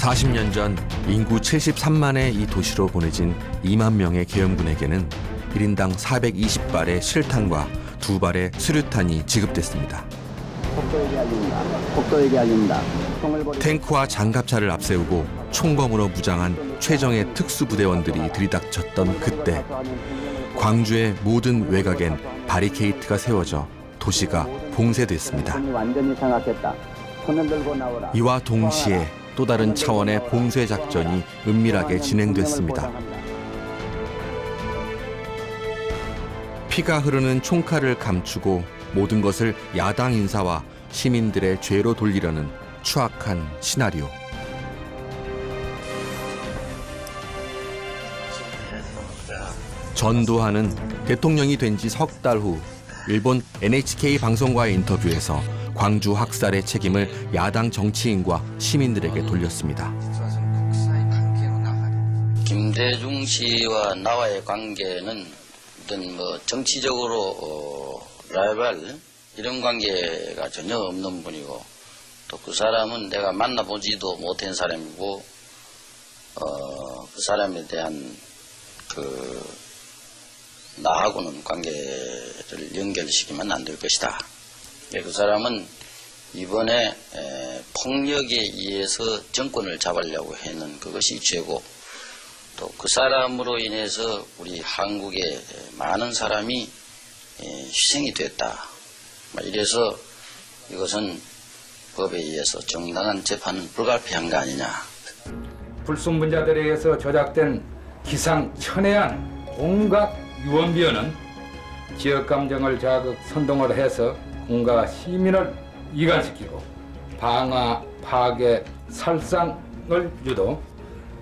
40년 전 인구 73만의 이 도시로 보내진 2만 명의 계엄군에게는 1인당 420발의 실탄과 2발의 수류탄이 지급됐습니다. 복도에게 알린다. 탱크와 장갑차를 앞세우고 총검으로 무장한 최정예 특수부대원들이 들이닥쳤던 그때 광주의 모든 외곽엔 바리케이트가 세워져 도시가 봉쇄됐습니다. 완전히 장악했다. 손을 들고 나오라. 이와 동시에 또 다른 차원의 봉쇄 작전이 은밀하게 진행됐습니다. 피가 흐르는 총칼을 감추고 모든 것을 야당 인사와 시민들의 죄로 돌리려는 추악한 시나리오. 전두환은 대통령이 된 지 석 달 후 일본 NHK 방송과의 인터뷰에서 광주 학살의 책임을 야당 정치인과 시민들에게 돌렸습니다. 김대중 씨와 나와의 관계는 어떤 정치적으로 라이벌 이런 관계가 전혀 없는 분이고 또 그 사람은 내가 만나보지도 못한 사람이고 그 사람에 대한 나하고는 관계를 연결시키면 안 될 것이다. 그 사람은 이번에 폭력에 의해서 정권을 잡으려고 했는 그것이 죄고 또 그 사람으로 인해서 우리 한국의 많은 사람이 희생이 됐다. 이래서 이것은 법에 의해서 정당한 재판은 불가피한 거 아니냐. 불순분자들에 의해서 조작된 기상천외한 온갖 유언비어는 지역 감정을 자극 선동을 해서 공과 시민을 이간시키고 방화, 파괴, 살상을 유도,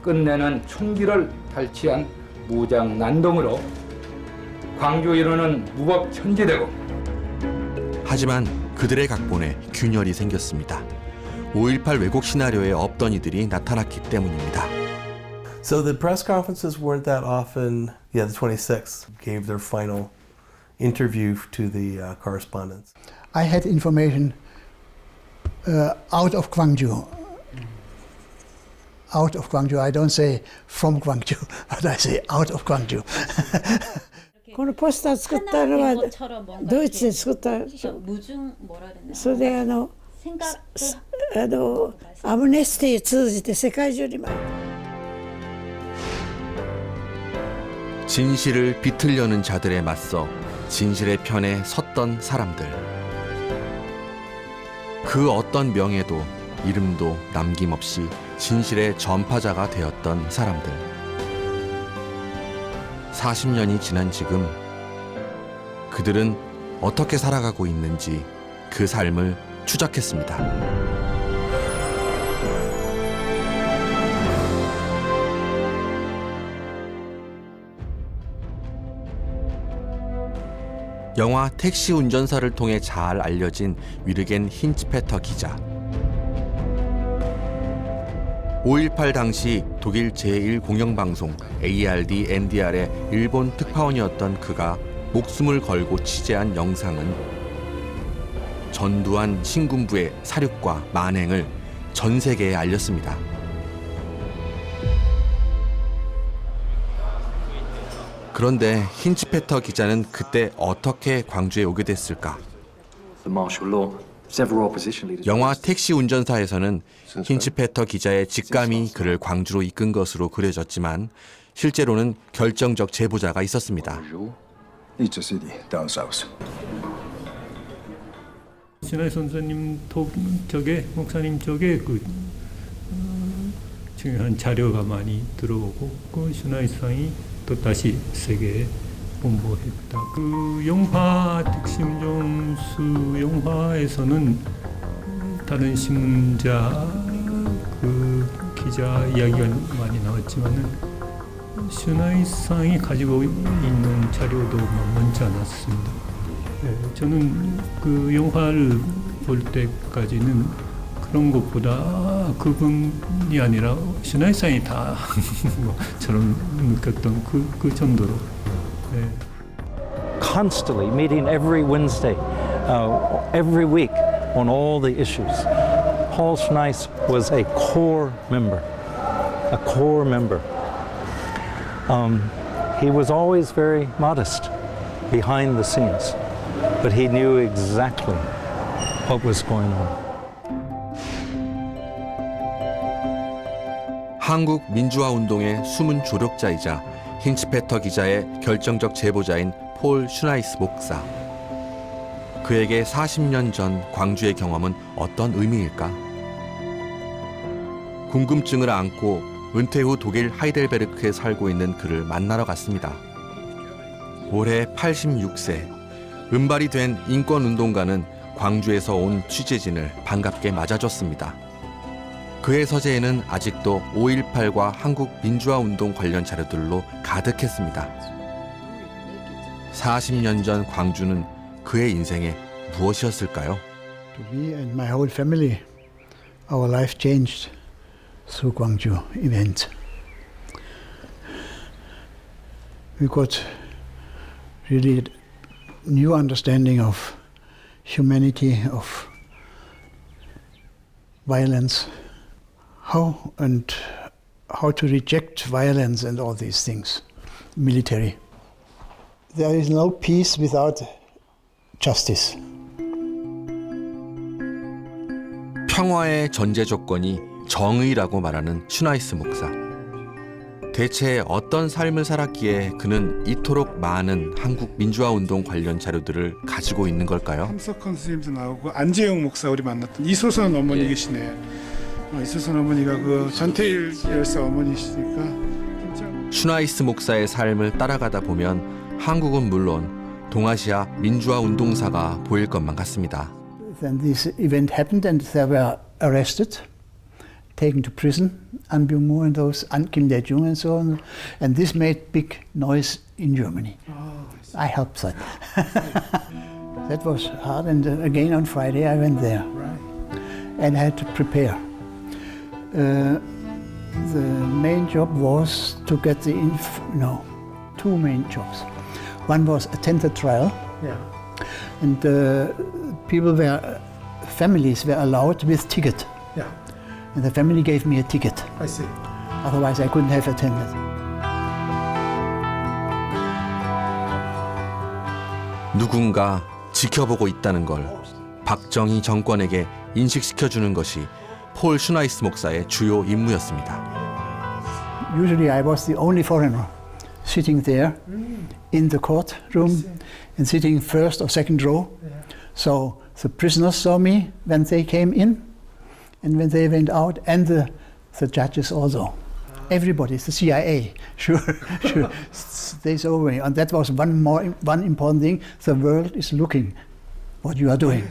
끝내는 총기를 탈취한 무장 난동으로 광주 일원은 무법천지되고. 하지만 그들의 각본에 균열이 생겼습니다. 5.18 왜곡 시나리오에 없던 이들이 나타났기 때문입니다. So the press conferences weren't that often. Yeah, the 26th gave their final interview to the correspondents. I had information out of Gwangju. Out of Gwangju. I don't say from Gwangju, but I say out of Gwangju.このポスター作ったのはドイツで作った。それでアムネスティ通じて世界中にも。 진실을 비틀려는 자들에 맞서 진실의 편에 섰던 사람들. 그 어떤 명예도 이름도 남김없이 진실의 전파자가 되었던 사람들. 40년이 지난 지금 그들은 어떻게 살아가고 있는지 그 삶을 추적했습니다. 영화 택시 운전사를 통해 잘 알려진 위르겐 힌츠페터 기자. 5.18 당시 독일 제1공영방송 ARD, NDR의 일본 특파원이었던 그가 목숨을 걸고 취재한 영상은 전두환 신군부의 사륙과 만행을 전 세계에 알렸습니다. 그런데 힌츠페터 기자는 그때 어떻게 광주에 오게 됐을까? 영화 택시 운전사에서는 힌츠페터 기자의 직감이 그를 광주로 이끈 것으로 그려졌지만 실제로는 결정적 제보자가 있었습니다. 신하이 선생님 쪽에 목사님 쪽에 중요한 자료가 많이 들어오고 그 신하이상이 또 다시 세계에 공부했다. 그 영화 택시운전수 영화에서는 다른 신문자 그 기자 이야기가 많이 나왔지만은 신하이상이 가지고 있는 자료도 만만치 않았습니다. 저는 그 영화를 볼 때까지는 그런 것보다 그분이 아니라 신하이상이 다 저런 느꼈던 그 정도로. Constantly meeting every Wednesday, every week on all the issues. Paul Schneis was a core member. A core member. He was always very modest behind the scenes, but he knew exactly what was going on. 한국 민주화 운동의 숨은 조력자이자 힌츠페터 기자의 결정적 제보자인 폴 슈나이스 목사. 그에게 40년 전 광주의 경험은 어떤 의미일까? 궁금증을 안고 은퇴 후 독일 하이델베르크에 살고 있는 그를 만나러 갔습니다. 올해 86세, 은발이 된 인권운동가는 광주에서 온 취재진을 반갑게 맞아줬습니다. 그의 서재에는 아직도 5.18과 한국 민주화운동 관련 자료들로 가득했습니다. 40년 전 광주는 그의 인생에 무엇이었을까요? To me and my whole family, our life changed through Gwangju event. We got really new understanding of humanity, of violence, how to reject violence and all these things, military. There is no peace without justice. 평화의 전제 조건이 정의라고 말하는 슈나이스 목사. 대체 어떤 삶을 살았기에 그는 이토록 많은 한국 민주화운동 관련 자료들을 가지고 있는 걸까요? 함석헌 선생님도 나오고 안재영 목사 우리 만났던 이소선 어머니 계시네. 이소선 어머니가 그 전태일 열사 어머니시니까. 슈나이스 목사의 삶을 따라가다 보면 한국은 물론 동아시아 민주화 운동사가 보일 것만 같습니다. Then this event happened and they were arrested, taken to prison, An Byung-moo and those, Kim Dae-jung and so on. And this made big noise in Germany. I helped that. That was hard, and again on Friday I went there. And I had to prepare. The main job was to get the two main jobs. One was attend the trial, and families were allowed with ticket. And the family gave me a ticket. I see. Otherwise I couldn't have attended. 누군가 지켜보고 있다는 걸 박정희 정권에게 인식시켜주는 것이 폴 슈나이스 목사의 주요 임무였습니다. Usually I was the only foreigner sitting there in the courtroom and sitting first or second row. So the prisoners saw me when they came in and when they went out, and the judges also. Everybody, the CIA, sure. They saw me. And that was one important thing. The world is looking what you are doing.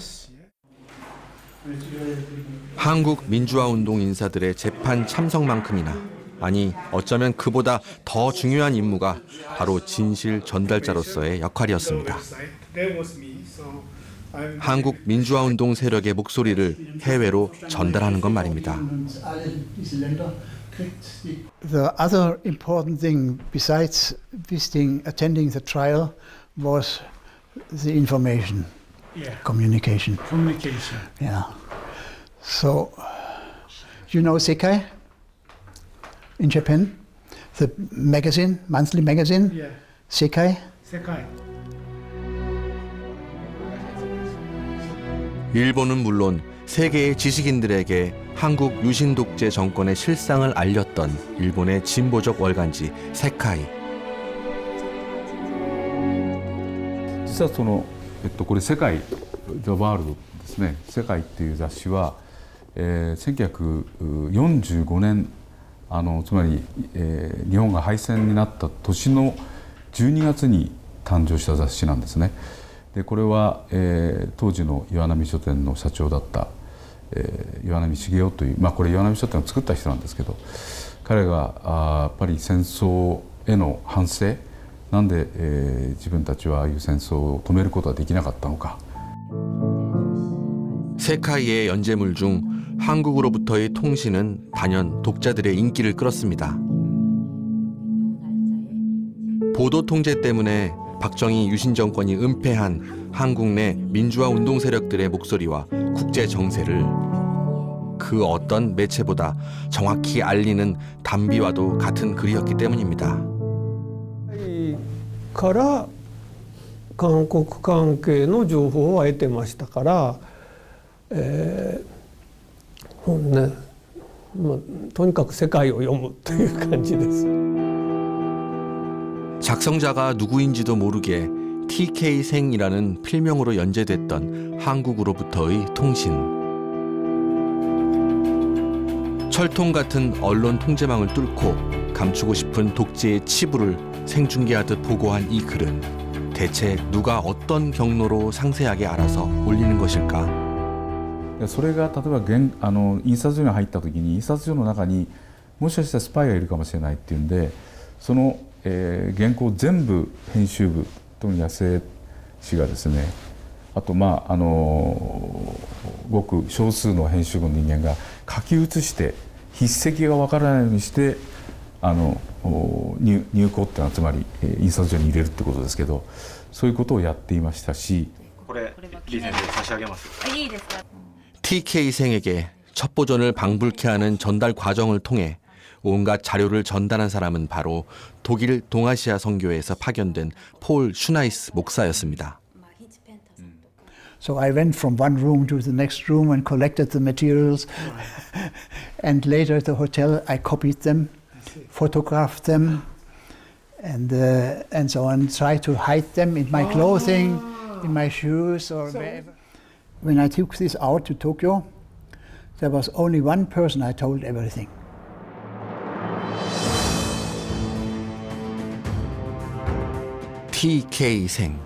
한국 민주화운동 인사들의 재판 참석만큼이나, 아니 어쩌면 그보다 더 중요한 임무가 바로 진실 전달자로서의 역할이었습니다. 한국 민주화운동 세력의 목소리를 해외로 전달하는 것 말입니다. The other important thing besides attending the trial was the information, communication. Yeah. So, you know Sekai in Japan, the magazine, monthly magazine. Sekai. 일본은 물론 세계의 지식인들에게 한국 유신 독재 정권의 실상을 알렸던 일본의 진보적 월간지 세카이. 実はこれ世界ザワールドですね。世界っていう雑誌は、1945年つまり、日本が敗戦になった年の12月に誕生した雑誌なんですね。でこれは、当時の岩波書店の社長だった、岩波茂雄という、これ岩波書店を作った人なんですけど、彼がやっぱり戦争への反省なんで、自分たちはああいう戦争を止めることはできなかったのか。 세카이의 연재물 중 한국으로부터의 통신은 단연 독자들의 인기를 끌었습니다. 보도 통제 때문에 박정희 유신 정권이 은폐한 한국 내 민주화 운동 세력들의 목소리와 국제 정세를 그 어떤 매체보다 정확히 알리는 담비와도 같은 글이었기 때문입니다. から韓国関係の情報を得てましたから、とにかく世界を読むという感じです。 작성자가 누구인지도 모르게 TK생이라는 필명으로 연재됐던 한국으로부터의 통신. 철통 같은 언론 통제망을 뚫고 감추고 싶은 독재의 치부를 생중계하듯 보고한 이 글은 대체 누가 어떤 경로로 상세하게 알아서 올리는 것일까? それが例えば印刷所に入った時に印刷所の中にもしかしたらスパイがいるかもしれないっていうんでその、原稿全部編集部特に野生氏がですねあとごく少数の編集部の人間が書き写して筆跡がわからないようにして入稿っていうのはつまり印刷所に入れるってことですけどそういうことをやっていましたしこれ李先生差し上げます。いいですか? TK생에게 첩보전을 방불케 하는 전달 과정을 통해 온갖 자료를 전달한 사람은 바로 독일 동아시아 선교회에서 파견된 폴 슈나이스 목사였습니다. So I went from one room to the next room and collected the materials. And later at the hotel I copied them, photographed them, and so on. Tried to hide them in my clothing, in my shoes or wherever. When I took this out to Tokyo, there was only one person I told everything. TK생.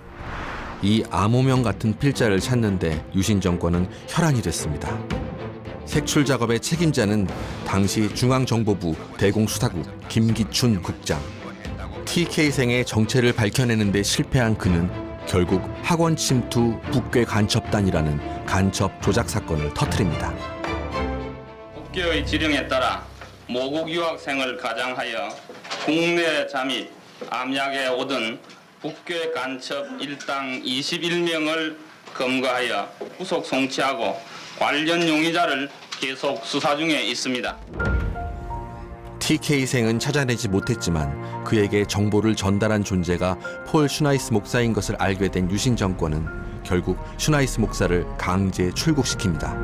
이 암호명 같은 필자를 찾는데 유신 정권은 혈안이 됐습니다. 색출 작업의 책임자는 당시 중앙정보부 대공수사국 김기춘 국장. TK생의 정체를 밝혀내는 데 실패한 그는 결국 학원 침투 북괴 간첩단이라는 간첩 조작 사건을 터뜨립니다. 국교의 지령에 따라 모국 유학생을 가장하여 국내 잠입, 암약에 오든 북괴 간첩 일당 21명을 검거하여 구속 송치하고 관련 용의자를 계속 수사 중에 있습니다. TK생은 찾아내지 못했지만 그에게 정보를 전달한 존재가 폴 슈나이스 목사인 것을 알게 된 유신 정권은 결국 슈나이스 목사를 강제 출국시킵니다.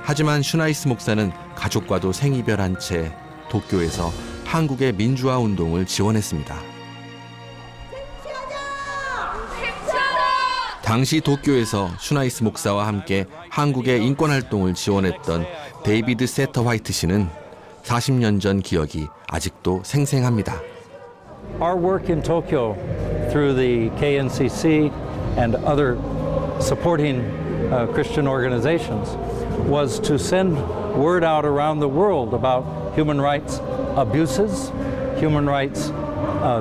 하지만 슈나이스 목사는 가족과도 생이별한 채 도쿄에서 한국의 민주화 운동을 지원했습니다. 당시 도쿄에서 슈나이스 목사와 함께 한국의 인권활동을 지원했던 데이비드 세터 화이트 씨는 40년 전 기억이 아직도 생생합니다. Our work in Tokyo through the KNCC and other supporting Christian organizations was to send word out around the world about human rights abuses, human rights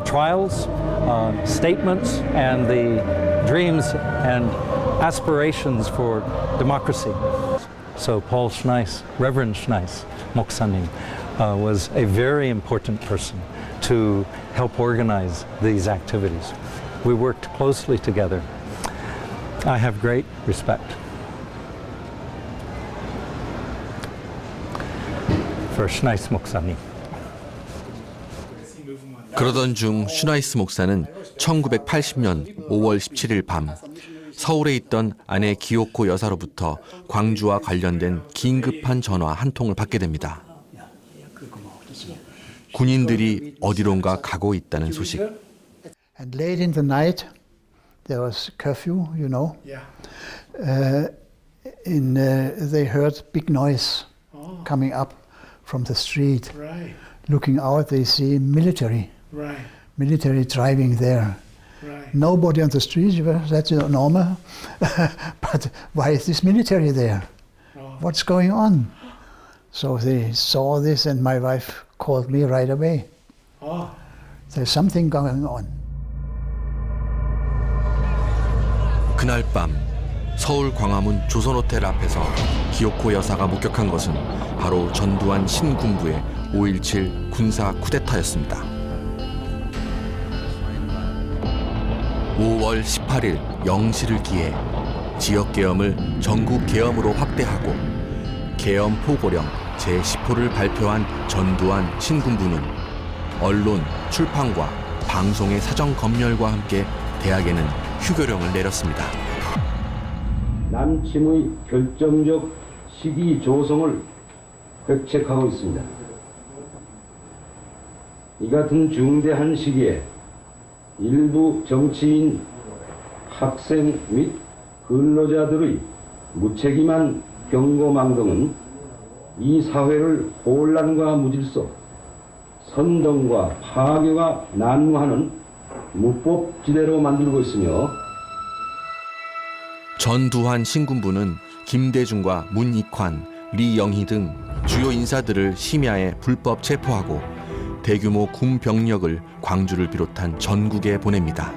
trials, statements, and the dreams and aspirations for democracy. So Paul Schneis, Reverend Schneis Moksanim, was a very important person to help organize these activities. We worked closely together. I have great respect for Schneis Moksanim. 그러던 중 슈나이스 목사는 1980년 5월 17일 밤 서울에 있던 아내 기요코 여사로부터 광주와 관련된 긴급한 전화 한 통을 받게 됩니다. 군인들이 어디론가 가고 있다는 소식. And late in the night, there was curfew, you know. They heard big noise coming up from the street. Right. Looking out, they see military. Right. Military driving there. Right. Nobody on the street, that's normal. But why is this military there? What's going on? So they saw this and my wife called me right away. There's something going on. 그날 밤 서울 광화문 조선호텔 앞에서 기요코 여사가 목격한 것은 바로 전두환 신군부의 5.17 군사 쿠데타였습니다. 5월 18일 0시를 기해 지역 계엄을 전국 계엄으로 확대하고 계엄 포고령 제10호를 발표한 전두환 신군부는 언론, 출판과 방송의 사정 검열과 함께 대학에는 휴교령을 내렸습니다. 남침의 결정적 시기 조성을 획책하고 있습니다. 이 같은 중대한 시기에 일부 정치인, 학생 및 근로자들의 무책임한 경고망동은 이 사회를 혼란과 무질서, 선동과 파괴가 난무하는 무법지대로 만들고 있으며 전두환 신군부는 김대중과 문익환, 리영희 등 주요 인사들을 심야에 불법 체포하고 대규모 군 병력을 광주를 비롯한 전국에 보냅니다.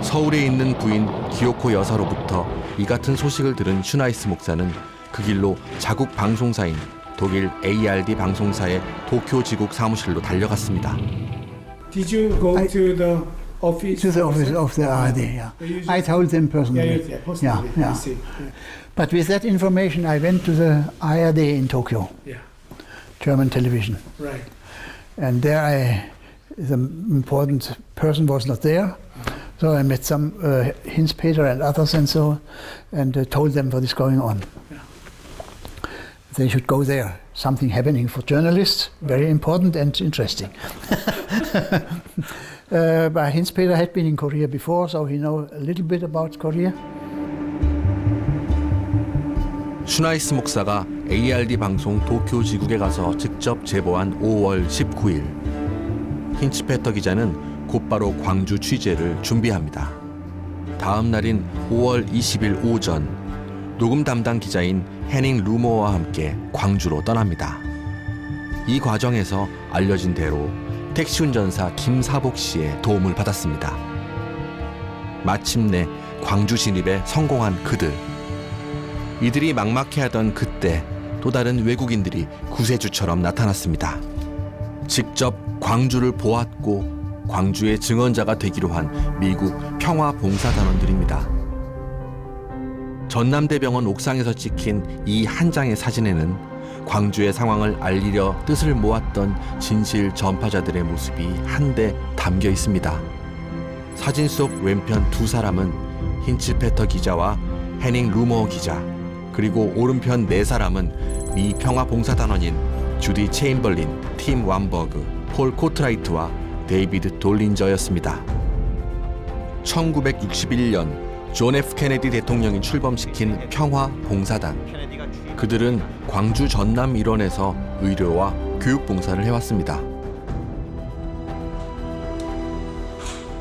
서울에 있는 부인 기요코 여사로부터 이 같은 소식을 들은 슈나이스 목사는 그 길로 자국 방송사인 독일 ARD 방송사의 도쿄 지국 사무실로 달려갔습니다. Did you go to the office? To the office of the ARD, yeah. I told them personally. Yeah, personally. Yeah. I see. But with that information, I went to the ARD in Tokyo, German television. Right. And there the important person was not there. So I met some Hinz-Peter and others and so, and told them what is going on. They should go there. Something happening for journalists, very important and interesting. But Hinz-Peter had been in Korea before, so he knows a little bit about Korea. 슈나이스 목사가 ARD 방송 도쿄 지국에 가서 직접 제보한 5월 19일. 힌츠페터 기자는 곧바로 광주 취재를 준비합니다. 다음 날인 5월 20일 오전, 녹음 담당 기자인 해닝 루머와 함께 광주로 떠납니다. 이 과정에서 알려진 대로 택시 운전사 김사복 씨의 도움을 받았습니다. 마침내 광주 진입에 성공한 그들. 이들이 막막해하던 그때 또 다른 외국인들이 구세주처럼 나타났습니다. 직접 광주를 보았고 광주의 증언자가 되기로 한 미국 평화봉사단원들입니다. 전남대병원 옥상에서 찍힌 이 한 장의 사진에는 광주의 상황을 알리려 뜻을 모았던 진실 전파자들의 모습이 한데 담겨 있습니다. 사진 속 왼편 두 사람은 힌츠페터 기자와 해닝 루머 기자, 그리고 오른편 네 사람은 미 평화봉사단원인 주디 체인벌린, 팀 완버그, 폴 코트라이트와 데이비드 돌린저였습니다. 1961년 존 F 케네디 대통령이 출범시킨 평화봉사단. 그들은 광주 전남 일원에서 의료와 교육봉사를 해왔습니다.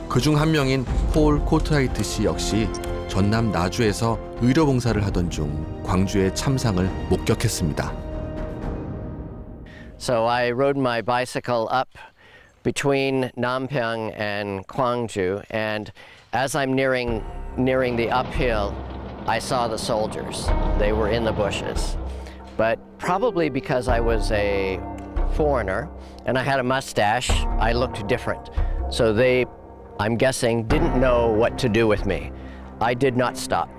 그중 한 명인 폴 코트라이트 씨 역시 전남 나주에서 의료봉사를 하던 중 광주의 참상을 목격했습니다. So I rode my bicycle up between Nampyeong and Gwangju, and as I'm nearing the uphill, I saw the soldiers. They were in the bushes. But probably because I was a foreigner and I had a mustache, I looked different. So they, I'm guessing, didn't know what to do with me. I did not stop.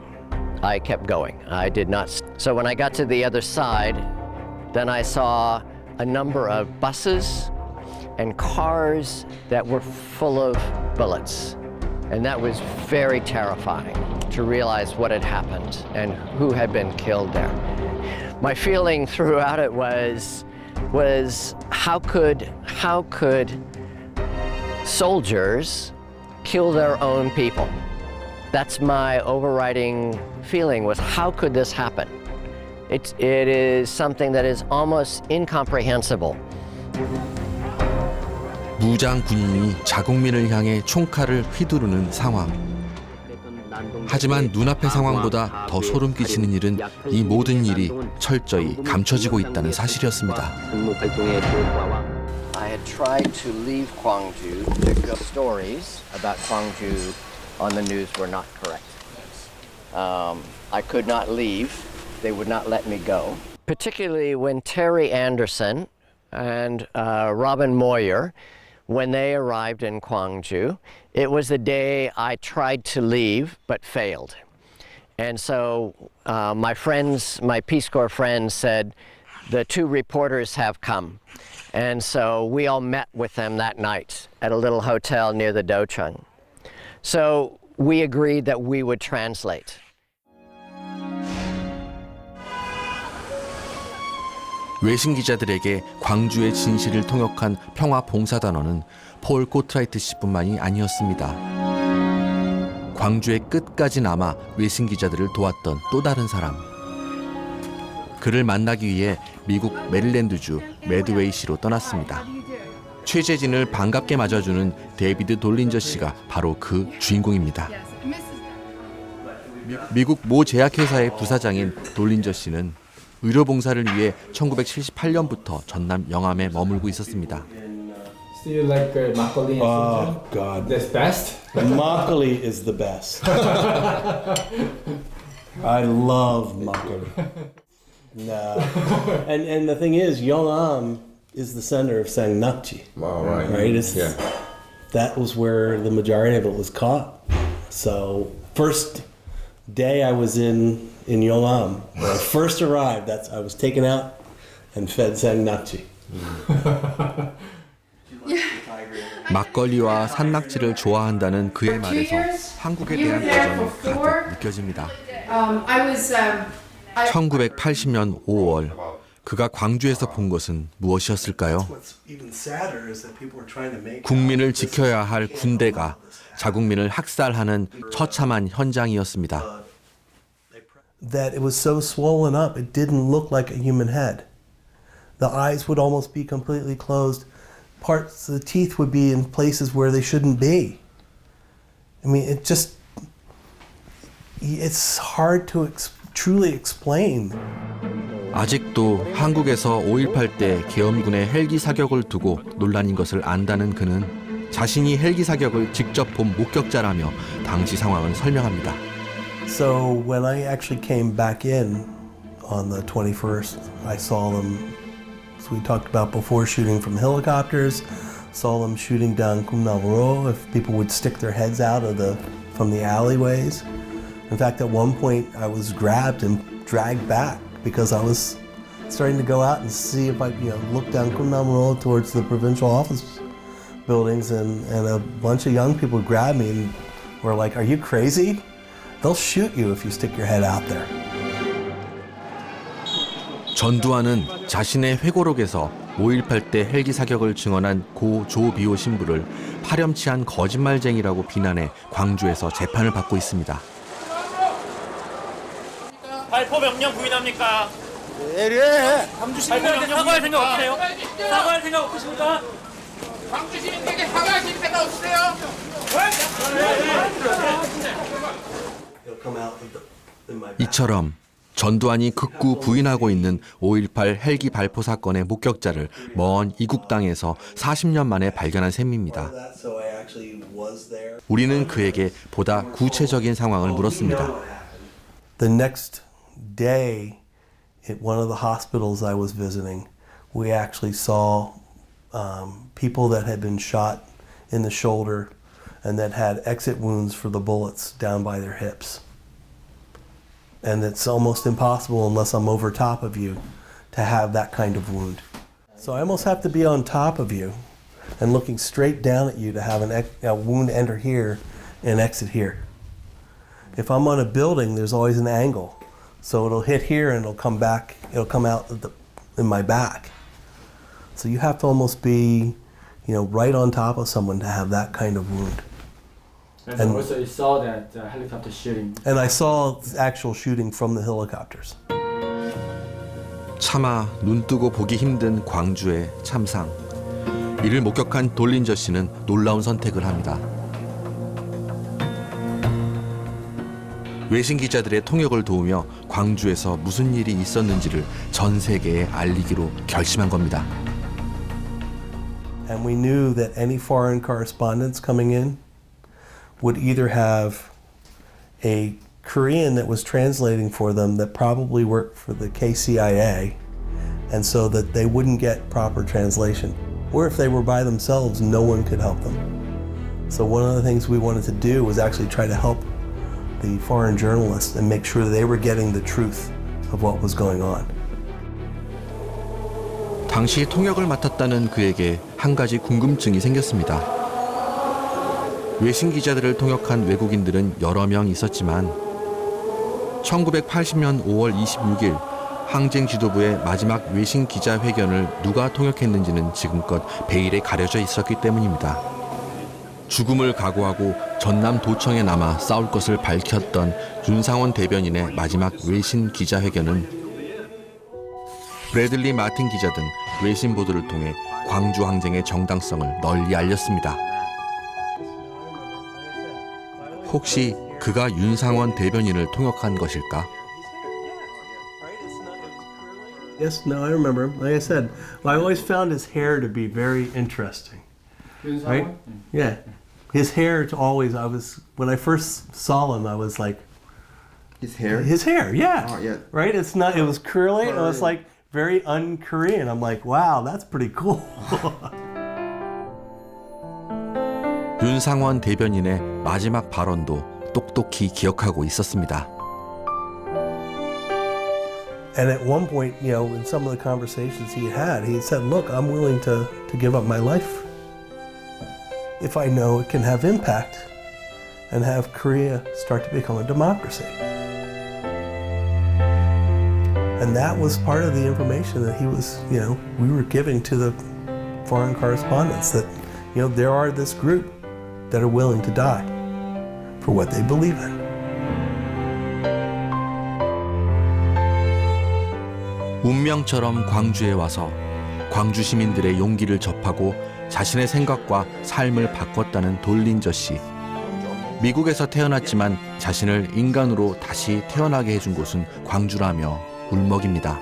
I kept going. I did not. So when I got to the other side, then I saw a number of buses and cars that were full of bullets. And that was very terrifying to realize what had happened and who had been killed there. My feeling throughout it was how could soldiers kill their own people? That's my overriding feeling, was how could this happen? It is something that is almost incomprehensible. 무장 군인이 자국민을 향해 총칼을 휘두르는 상황. 하지만 눈앞의 상황보다 더 소름 끼치는 일은 이 모든 일이 철저히 감춰지고 있다는 사실이었습니다. I had tried to leave Gwangju. The stories about Gwangju on the news were not correct. I could not leave. They would not let me go. Particularly when Terry Anderson and Robin Moyer when they arrived in Gwangju. It was the day I tried to leave but failed. And so my Peace Corps friends said, the two reporters have come. And so we all met with them that night at a little hotel near the Docheon. So we agreed that we would translate. 외신 기자들에게 광주의 진실을 통역한 평화봉사단원은 폴 코트라이트 씨뿐만이 아니었습니다. 광주의 끝까지 남아 외신 기자들을 도왔던 또 다른 사람. 그를 만나기 위해 미국 메릴랜드주 매드웨이시로 떠났습니다. 취재진을 반갑게 맞아주는 데이비드 돌린저 씨가 바로 그 주인공입니다. 미국 모 제약회사의 부사장인 돌린저 씨는 의료봉사를 위해 1978년부터 전남 영암에 머물고 있었습니다. Do you like makgeolli? Oh God, that's best. Makgeolli is the best. I love makgeolli. No, and the thing is, Yeongam is the center of Sangnakji. Oh, right. Right. That was where the majority of it was caught. So first day I was in Yeongam, when I first arrived, I was taken out and fed Sangnakji. 막걸리와 산낙지를 좋아한다는 그의 말에서 한국에 대한 애정이 가득 느껴집니다. 1980년 5월 그가 광주에서 본 것은 무엇이었을까요? 국민을 지켜야 할 군대가 자국민을 학살하는 처참한 현장이었습니다. That it was so swollen up, it didn't look like a human head. The eyes would almost be completely closed. Parts of the teeth would be in places where they shouldn't be. I mean, it's hard to truly explain. 아직도 한국에서 5.18 때 계엄군의 헬기 사격을 두고 논란인 것을 안다는 그는 자신이 헬기 사격을 직접 본 목격자라며 당시 상황을 설명합니다. So when I actually came back in on the 21st, I saw them, as we talked about before, shooting from helicopters, saw them shooting down Kumnal-ro if people would stick their heads out from the alleyways. In fact, at one point I was grabbed and dragged back because I was starting to go out and see if I look down Kumnal-ro towards the provincial office buildings, and a bunch of young people grabbed me and were like, "Are you crazy? They'll shoot you if you stick your head out there." 전두환은 자신의 회고록에서 5.18 때 헬기 사격을 증언한 고 조비오 신부를 파렴치한 거짓말쟁이라고 비난해 광주에서 재판을 받고 있습니다. 발포 명령 부인합니까? 네. 광주 시민들한테 사과할 생각 없으세요? 사과할 생각 없으십니까? 광주 시민들에게 사과하실 생각 없으세요? 이처럼 전두환이 극구 부인하고 있는 5.18 헬기 발포 사건의 목격자를 먼 이국 땅에서 40년 만에 발견한 셈입니다. 우리는 그에게 보다 구체적인 상황을 물었습니다. The next day, at one of the hospitals I was visiting, we actually saw people that had been shot in the shoulder and that had exit wounds for the bullets down by their hips. And it's almost impossible unless I'm over top of you to have that kind of wound. So I almost have to be on top of you and looking straight down at you to have a wound enter here and exit here. If I'm on a building, there's always an angle. So it'll hit here and it'll come back, it'll come out in my back. So you have to almost be, right on top of someone to have that kind of wound. And also you saw that helicopter shooting. And I saw actual shooting from the helicopters. 차마 눈뜨고 보기 힘든 광주의 참상. 이를 목격한 돌린저 씨는 놀라운 선택을 합니다. 외신 기자들의 통역을 도우며 광주에서 무슨 일이 있었는지를 전 세계에 알리기로 결심한 겁니다. And we knew that any foreign correspondents coming in would either have a Korean that was translating for them that probably worked for the KCIA, and so that they wouldn't get proper translation. or if they were by themselves, no one could help them. So one of the things we wanted to do was actually try to help the foreign journalists and make sure they were getting the truth of what was going on. 당시 통역을 맡았다는 그에게 한 가지 궁금증이 생겼습니다. 외신 기자들을 통역한 외국인들은 여러 명 있었지만 1980년 5월 26일 항쟁 지도부의 마지막 외신 기자회견을 누가 통역했는지는 지금껏 베일에 가려져 있었기 때문입니다. 죽음을 각오하고 전남 도청에 남아 싸울 것을 밝혔던 윤상원 대변인의 마지막 외신 기자회견은 브래들리 마틴 기자 등 외신 보도를 통해 광주 항쟁의 정당성을 널리 알렸습니다. 혹시 그가 윤상원 대변인을 통역한 것일까? Yes, no, I remember him. Like I said, I always found his hair to be very interesting. Right? Yeah. His hair to always, when I first saw him, I was like, his hair? His hair, yeah. Oh, yeah. Right? It was curly, and it was like very un-Korean. I'm like, wow, that's pretty cool. 윤상원 대변인의 마지막 발언도 똑똑히 기억하고 있었습니다. And at one point, you know, in some of the conversations he said, look, I'm willing to give up my life if I know it can have impact and have Korea start to become a democracy. And that was part of the information that he was, you know, we were giving to the foreign correspondents, that, you know, there are this group that are willing to die for what they believe in. 운명처럼 광주에 와서 광주 시민들의 용기를 접하고 자신의 생각과 삶을 바꿨다는 돌린저 씨. 미국에서 태어났지만 자신을 인간으로 다시 태어나게 해준 곳은 광주라며 울먹입니다.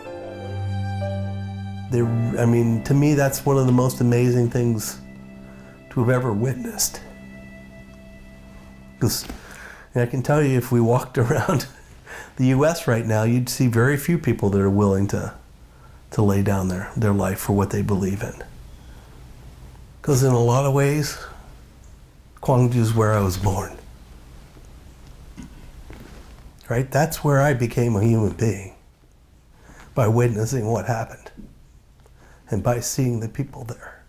I mean, to me, that's one of the most amazing things to have ever witnessed. Because I can tell you, if we walked around the U.S. right now, you'd see very few people that are willing to lay down their life for what they believe in. Because in a lot of ways, Gwangju is where I was born. Right? That's where I became a human being, by witnessing what happened and by seeing the people there.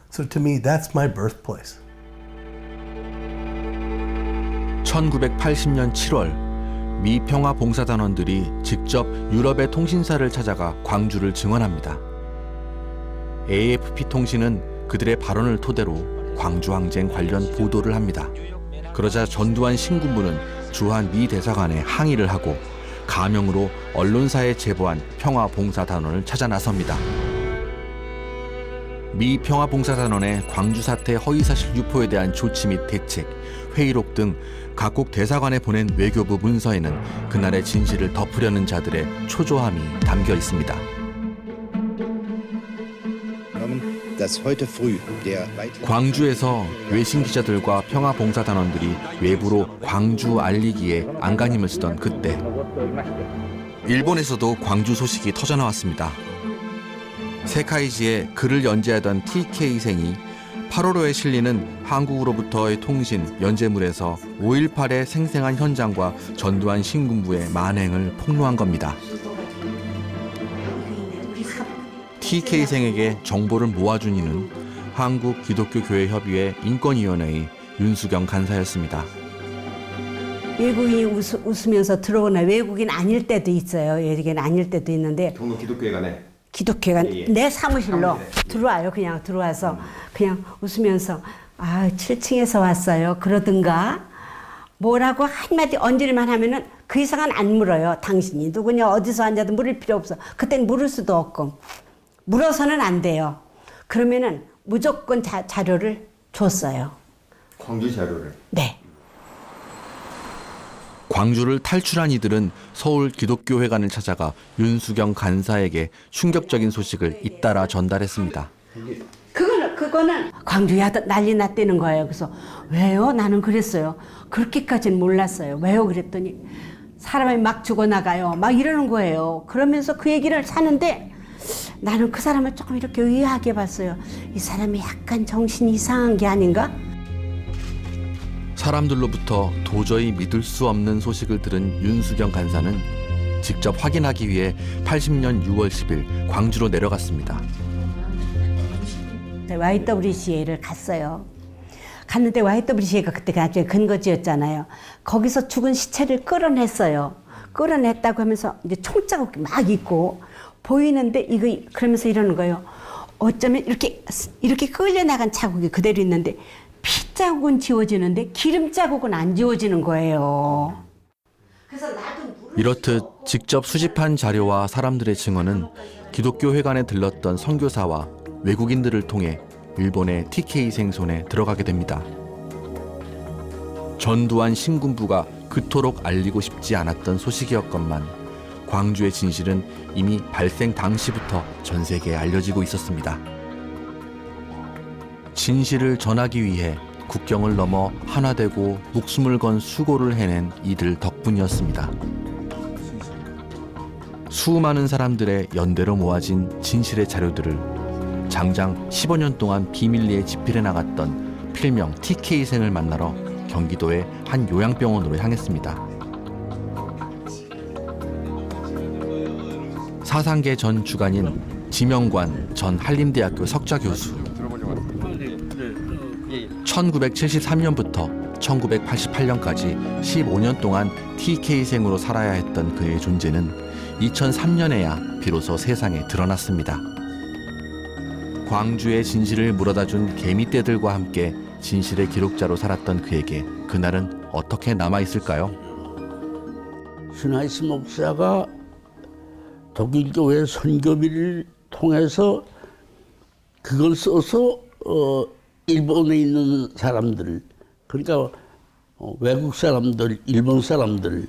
So to me, that's my birthplace. 1980년 7월 미 평화봉사단원들이 직접 유럽의 통신사를 찾아가 광주를 증언합니다. AFP 통신은 그들의 발언을 토대로 광주항쟁 관련 보도를 합니다. 그러자 전두환 신군부는 주한 미 대사관에 항의를 하고 가명으로 언론사에 제보한 평화봉사단원을 찾아 나섭니다. 미 평화봉사단원의 광주 사태 허위사실 유포에 대한 조치 및 대책, 회의록 등 각국 대사관에 보낸 외교부 문서에는 그날의 진실을 덮으려는 자들의 초조함이 담겨 있습니다. 광주에서 외신 기자들과 평화봉사단원들이 외부로 광주 알리기에 안간힘을 쓰던 그때 일본에서도 광주 소식이 터져나왔습니다. 세카이지에 글을 연재하던 TK생이 8월호에 실리는 한국으로부터의 통신 연재물에서 5.18의 생생한 현장과 전두환 신군부의 만행을 폭로한 겁니다. TK생에게 정보를 모아준 이는 한국기독교교회협의회 인권위원회의 윤수경 간사였습니다. 외국인이 웃으면서 들어오나 외국인 아닐 때도 있어요. 외국인 아닐 때도 있는데 동료 기독교회가 기독교가 내 사무실로 들어와요. 그냥 들어와서 그냥 웃으면서 7층에서 왔어요. 그러든가 뭐라고 한마디 얹으리만 하면은 그 이상은 안 물어요. 당신이 누구냐 어디서 앉아도 물을 필요 없어. 그땐 물을 수도 없고 물어서는 안 돼요. 그러면은 무조건 자료를 줬어요. 광주 자료를? 네. 광주를 탈출한 이들은 서울 기독교회관을 찾아가 윤수경 간사에게 충격적인 소식을 잇따라 전달했습니다. 그거는 광주야 난리 났다는 거예요. 그래서 왜요? 나는 그랬어요. 그렇게까지는 몰랐어요. 왜요? 그랬더니 사람이 막 죽어나가요. 막 이러는 거예요. 그러면서 그 얘기를 사는데 나는 그 사람을 조금 이렇게 의아하게 봤어요. 이 사람이 약간 정신이 이상한 게 아닌가? 사람들로부터 도저히 믿을 수 없는 소식을 들은 윤수경 간사는 직접 확인하기 위해 80년 6월 10일 광주로 내려갔습니다. YWCA를 갔어요. 갔는데 YWCA가 그때 나중에 근거지였잖아요. 거기서 죽은 시체를 끌어냈어요. 끌어냈다고 하면서 이제 총자국이 막 있고 보이는데 이거 그러면서 이러는 거예요. 어쩌면 이렇게 끌려나간 자국이 그대로 있는데 피 자국은 지워지는데 기름 자국은 안 지워지는 거예요. 이렇듯 직접 수집한 자료와 사람들의 증언은 기독교 회관에 들렀던 선교사와 외국인들을 통해 일본의 TK생 손에 들어가게 됩니다. 전두환 신군부가 그토록 알리고 싶지 않았던 소식이었건만 광주의 진실은 이미 발생 당시부터 전 세계에 알려지고 있었습니다. 진실을 전하기 위해 국경을 넘어 하나되고 목숨을 건 수고를 해낸 이들 덕분이었습니다. 수많은 사람들의 연대로 모아진 진실의 자료들을 장장 15년 동안 비밀리에 집필해 나갔던 필명 TK생을 만나러 경기도의 한 요양병원으로 향했습니다. 사상계 전 주간인 지명관 전 한림대학교 석좌 교수. 1973년부터 1988년까지 15년 동안 TK생으로 살아야 했던 그의 존재는 2003년에야 비로소 세상에 드러났습니다. 광주의 진실을 물어다준 개미떼들과 함께 진실의 기록자로 살았던 그에게 그날은 어떻게 남아있을까요? 슈나이스 목사가 독일교회 선교비를 통해서 그걸 써서 일본에 있는 사람들, 그러니까 외국 사람들, 일본 사람들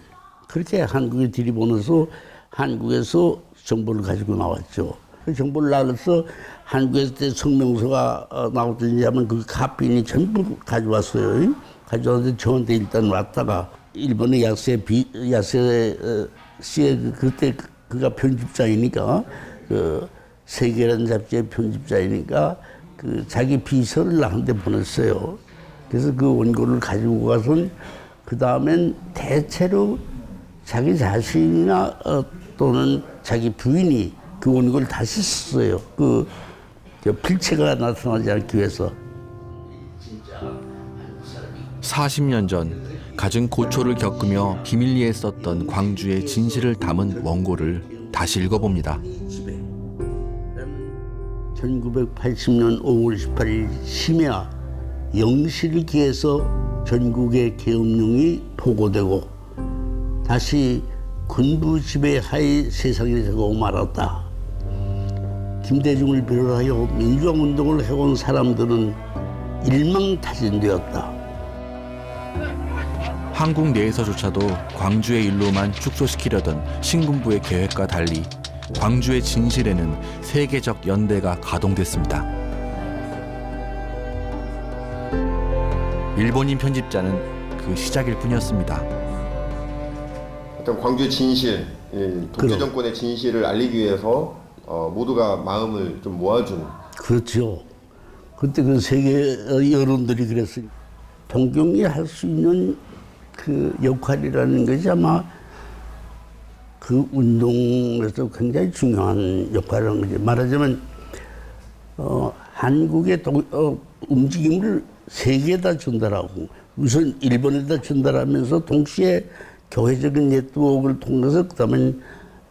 그렇게 한국에 들이보내서 한국에서 정보를 가지고 나왔죠. 그 정보를 나눠서 한국에서 때 성명서가 나오든지 하면 그 카피니 전부 가져왔어요. 가져왔는데 저한테 일단 왔다가 일본의 야세 씨의 그때 그가 편집자이니까 그 세계라는 잡지의 편집자이니까 그 자기 비서를 나한테 보냈어요. 그래서 그 원고를 가지고 가선 그 다음엔 대체로 자기 자신이나 또는 자기 부인이 그 원고를 다시 썼어요. 그 필체가 나타나지 않기 위해서. 40년 전 갖은 고초를 겪으며 비밀리에 썼던 광주의 진실을 담은 원고를 다시 읽어봅니다. 1980년 5월 18일 심야 0시를 기해서 전국의 계엄령이 보고되고 다시 군부 지배하에 세상에 되고 말았다. 김대중을 비롯하여 민주화운동을 해온 사람들은 일망타진되었다. 한국 내에서조차도 광주의 일로만 축소시키려던 신군부의 계획과 달리 광주의 진실에는 세계적 연대가 가동됐습니다. 일본인 편집자는 그 시작일 뿐이었습니다. 어떤 광주의 진실, 독재 정권의 진실을 알리기 위해서 모두가 마음을 좀 모아준. 그렇죠. 그때 그 세계 여론들이 그랬어요. 동경이 할 수 있는 그 역할이라는 것이 아마 그 운동에서 굉장히 중요한 역할이라는 거죠. 말하자면 한국의 움직임을 세계에다 전달하고 우선 일본에다 전달하면서 동시에 교회적인 네트워크를 통해서 그다음에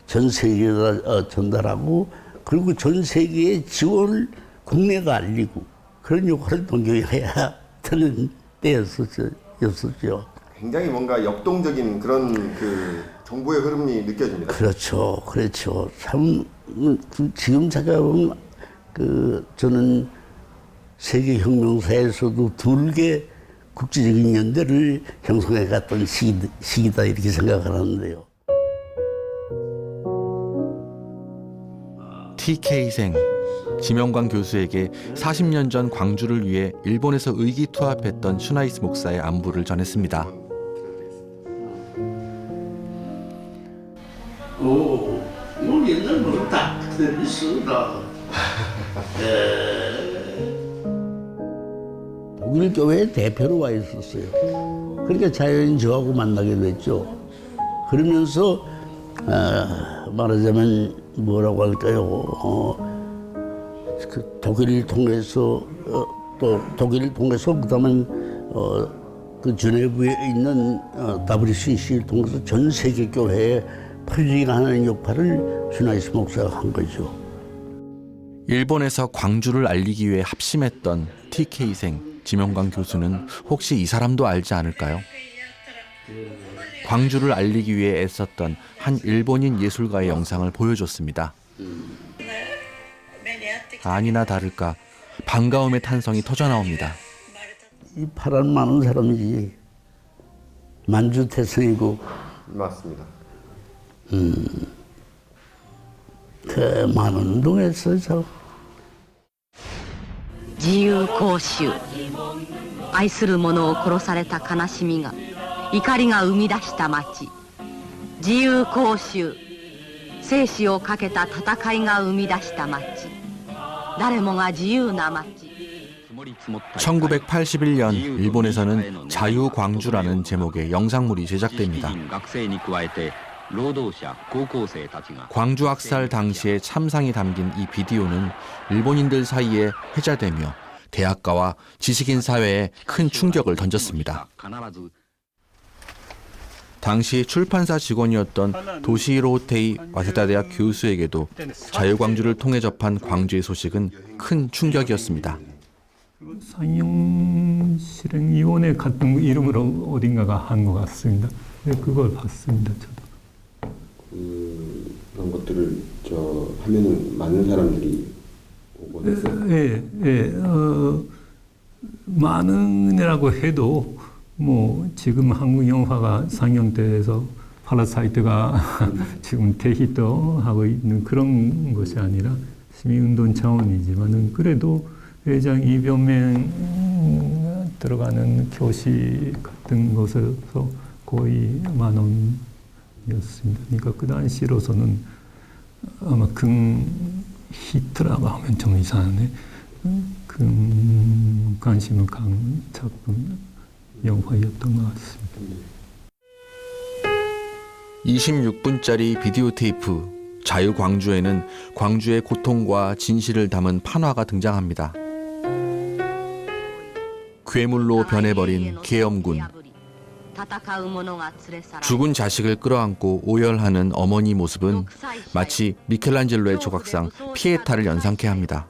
전 세계에다 전달하고 그리고 전 세계의 지원을 국내가 알리고 그런 역할을 동경이 해야 되는 때였었죠. 굉장히 뭔가 역동적인 그런 그 정보의 흐름이 느껴집니다. 그렇죠, 그렇죠. 참 지금 생각해보면 저는 세계 혁명사에서도 둘게 국제적인 연대를 형성해 갔던 시기다 이렇게 생각을 하는데요. TK생 지명관 교수에게 40년 전 광주를 위해 일본에서 의기투합했던 슈나이스 목사의 안부를 전했습니다. 오, 이거 옛날 모르다. 독일 교회 대표로 와 있었어요. 그러니까 자연히 저하고 만나게 됐죠. 그러면서 말하자면 뭐라고 할까요? 그 독일을 통해서 또 독일을 통해서 그다음에 그 주네브에 있는 WCC를 통해서 전 세계 교회에 퍼지가는 역할을 슈나이스 목사가 한 거죠. 일본에서 광주를 알리기 위해 합심했던 TK생 지명광 교수는 혹시 이 사람도 알지 않을까요? 광주를 알리기 위해 애썼던 한 일본인 예술가의 영상을 보여줬습니다. 아니나 다를까 반가움의 탄성이 터져나옵니다. 이 파란 많은 사람이지 만주태성이고 맞습니다. 그 많은 운동했어요. 저. 自由公衆愛する者を殺された悲しみが怒りが生み出した町自由公衆生死をかけた戦いが生み出した町誰もが自由な町 1981년 일본에서는 자유광주라는 제목의 영상물이 제작됩니다. 광주 학살 당시의 참상이 담긴 이 비디오는 일본인들 사이에 회자되며 대학가와 지식인 사회에 큰 충격을 던졌습니다. 당시 출판사 직원이었던 도시히로 호테이 와세다 대학 교수에게도 자유광주를 통해 접한 광주의 소식은 큰 충격이었습니다. 상영실행위원회 같은 이름으로 어딘가가 한 것 같습니다. 그걸 봤습니다. 저도. 그런 것들을 하면은 많은 사람들이 오곤 했어요. 많은이라고 해도 뭐 지금 한국 영화가 상영돼서 파라사이트가 지금 대히트하고 있는 그런 것이 아니라 시민운동 차원이지만은 그래도 회장 이변명 들어가는 교시 같은 곳에서 거의 10,000원이었습니다. 그러니까 그 당시로서는 아마 히트라고 하면 좀 이상하네. 관심을 간 작품 영화였던 것 같습니다. 26분짜리 비디오 테이프 자유광주에는 광주의 고통과 진실을 담은 판화가 등장합니다. 괴물로 변해버린 계엄군, 죽은 자식을 끌어안고 오열하는 어머니 모습은 마치 미켈란젤로의 조각상 피에타를 연상케 합니다.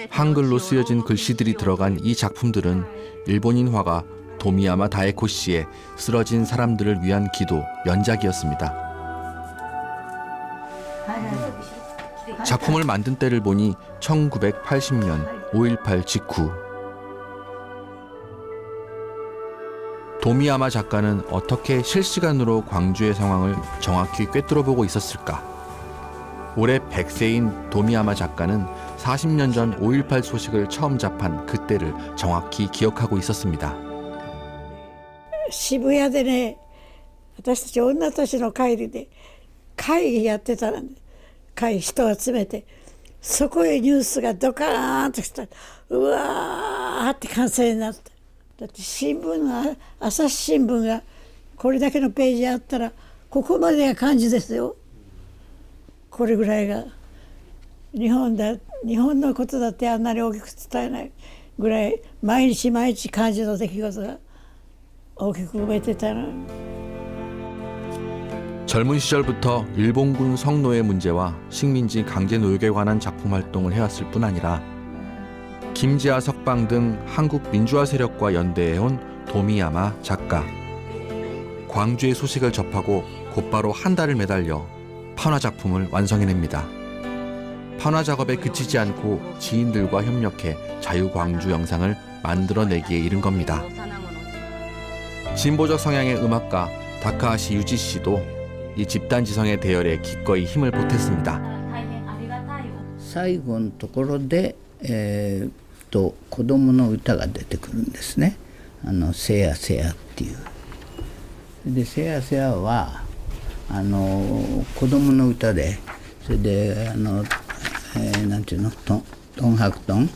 한글로 쓰여진 글씨들이 들어간 이 작품들은 일본인 화가 도미야마 다에코 씨의 쓰러진 사람들을 위한 기도 연작이었습니다. 작품을 만든 때를 보니 1980년 5.18 직후. 도미야마 작가는 어떻게 실시간으로 광주의 상황을 정확히 꿰뚫어보고 있었을까? 올해 100세인 도미야마 작가는 40년 전 5.18 소식을 처음 접한 그때를 정확히 기억하고 있었습니다. 渋谷でね、私たち女たちの会議で会議やってたら、人を集めて、そこへニュースがドカーンときたら、うわーって歓声になった。だって新聞が、朝日新聞がこれだけのページあったら、ここまでが感じですよ。これぐらいが日本のことだってあんなに大きく伝えないぐらい毎日毎日感じの出来事が大きく埋めてたの。 젊은 시절부터 일본군 성노예 문제와 식민지 강제 노역에 관한 작품 활동을 해왔을 뿐 아니라 김지아 석방 등 한국 민주화 세력과 연대해온 도미야마 작가. 광주의 소식을 접하고 곧바로 한 달을 매달려 판화 작품을 완성해냅니다. 판화 작업에 그치지 않고 지인들과 협력해 자유광주 영상을 만들어내기에 이른 겁니다. 진보적 성향의 음악가 다카하시 유지 씨도 이 집단지성의 대열에 기꺼이 힘을 보탰습니다. 最後のところで、子供の歌が出てくるんですね。せやせやっていう。でせやせやは子供の歌で、それでなんていうの、トンハクトン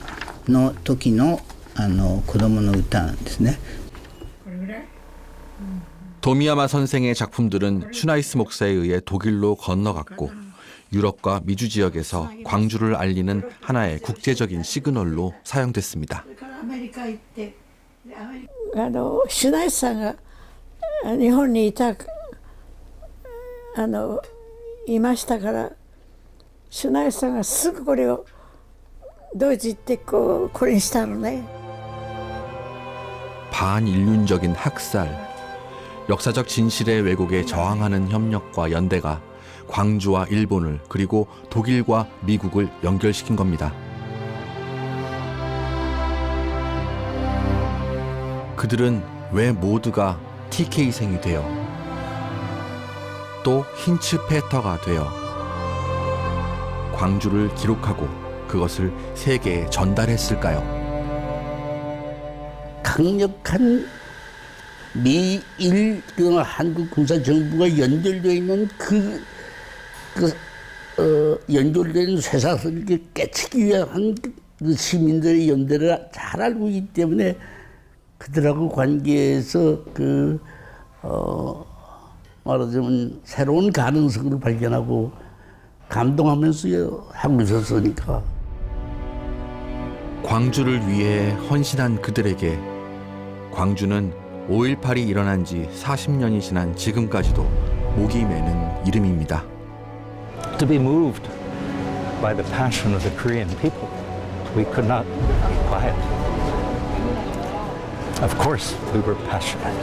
の時の子供の歌なんですね。 도미야마 선생의 작품들은 슈나이스 목사에 의해 독일로 건너갔고 유럽과 미주 지역에서 광주를 알리는 하나의 국제적인 시그널로 사용됐습니다. シュナイスさんが日本にいましたから、シュナイスさんがすぐこれをドイツ行ってこれにしたのね。 반인륜적인 학살, 역사적 진실의 왜곡에 저항하는 협력과 연대가 광주와 일본을 그리고 독일과 미국을 연결시킨 겁니다. 그들은 왜 모두가 TK생이 되어 또 힌츠 페터가 되어 광주를 기록하고 그것을 세계에 전달했을까요? 강력한 미일 한국 군사 정부가 연결되어 있는 연결된 쇠사슬을 깨치기 위한 그 시민들의 연대를 잘 알고 있기 때문에 그들하고 관계에서 말하자면 새로운 가능성을 발견하고 감동하면서 하고 있었으니까. 광주를 위해 헌신한 그들에게 광주는 5.18이 일어난 지 40년이 지난 지금까지도 목이 메는 이름입니다. To be moved by the passion of the Korean people, we could not be quiet. Of course, we were passionate.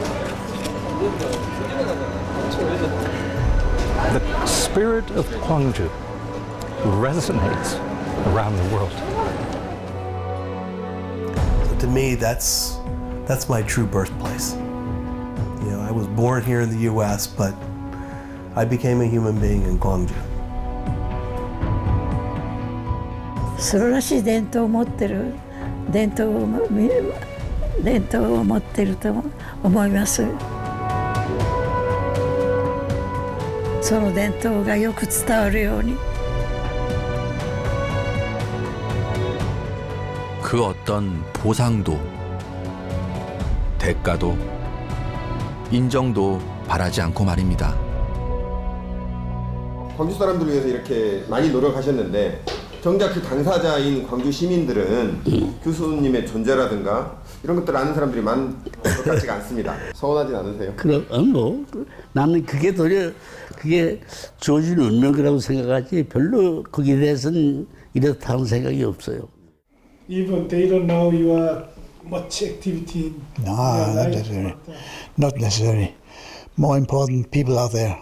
The spirit of Gwangju resonates around the world. So to me, that's my true birthplace. You know, I was born here in the U.S., but I became a human being in Gwangju. 素晴らしい伝統を持ってると思います。その伝統がよく伝わるように。 그 어떤 보상도 대가도 인정도 바라지 않고 말입니다. 광주 사람들을 위해서 이렇게 많이 노력하셨는데 정작 그 당사자인 광주 시민들은 교수님의 존재라든가 이런 것들 아는 사람들이 많은 것 같지가 않습니다. 서운하진 않으세요? 그럼 나는 그게 주어진 운명이라고 생각하지 별로 거기에 대해서는 이렇다는 생각이 없어요. Even they don't know you are much activity. No, not necessarily. Not necessarily. More important people out there.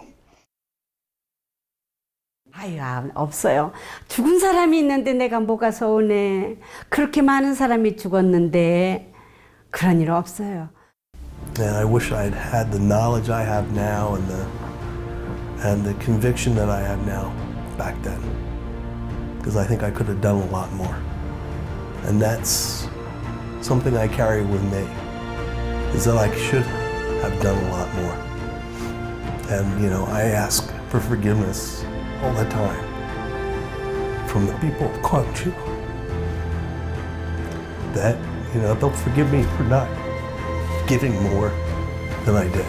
아유, 없어요. 죽은 사람이 있는데 내가 뭐가 서운해. 그렇게 많은 사람이 죽었는데 그런 일 없어요. And I wish I'd had the knowledge I have now and the conviction that I have now back then, because I think I could have done a lot more. And that's something I carry with me, is that I should have done a lot more. And, you know, I ask for forgiveness all the time from the people of Gwangju, that, you know, they'll forgive me for not giving more than I did.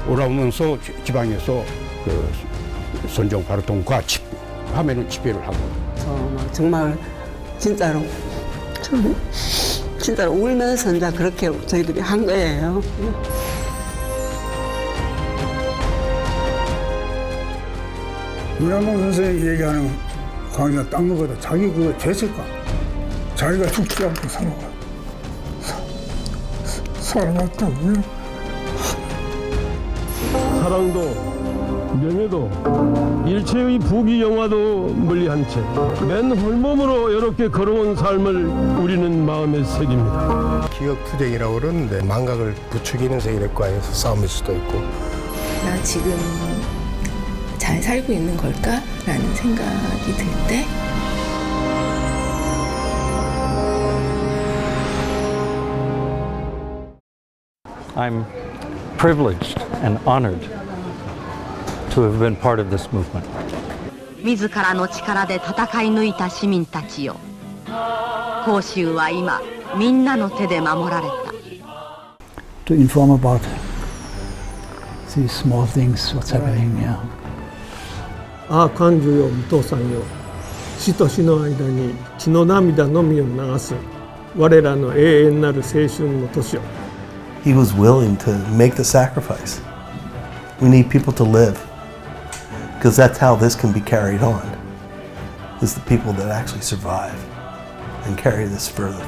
올라오면서 지방에서 선정 활동과 하면은 집회를 하고. 정말 진짜로 울면서 이제 그렇게 저희들이 한 거예요. 윤한봉 선생이 얘기하는 광주가 딴 거보다 자기 그거 됐을까? 자기가 죽지 않고 살아났다고요? 사랑도 명예도 일체의 부귀영화도 멀리한 채 맨 홀몸으로 이렇게 걸어온 삶을 우리는 마음에 새깁니다. 기억투쟁이라고 그러는데 망각을 부추기는 세력과의 싸움일 수도 있고. 나 지금 잘 살고 있는 걸까라는 생각이 들 때 I'm privileged and honored to have been part of this movement. 自らの力で戦い抜いた市民たちよ。広州は今みんなの手で守られた。To inform about these small things, what's happening here. ああ寛寿よ、武藤さんよ。死と死の間に血の涙のみを流す我らの永遠なる青春の年よ。He was willing to make the sacrifice. We need people to live, because that's how this can be carried on, is the people that actually survive and carry this further.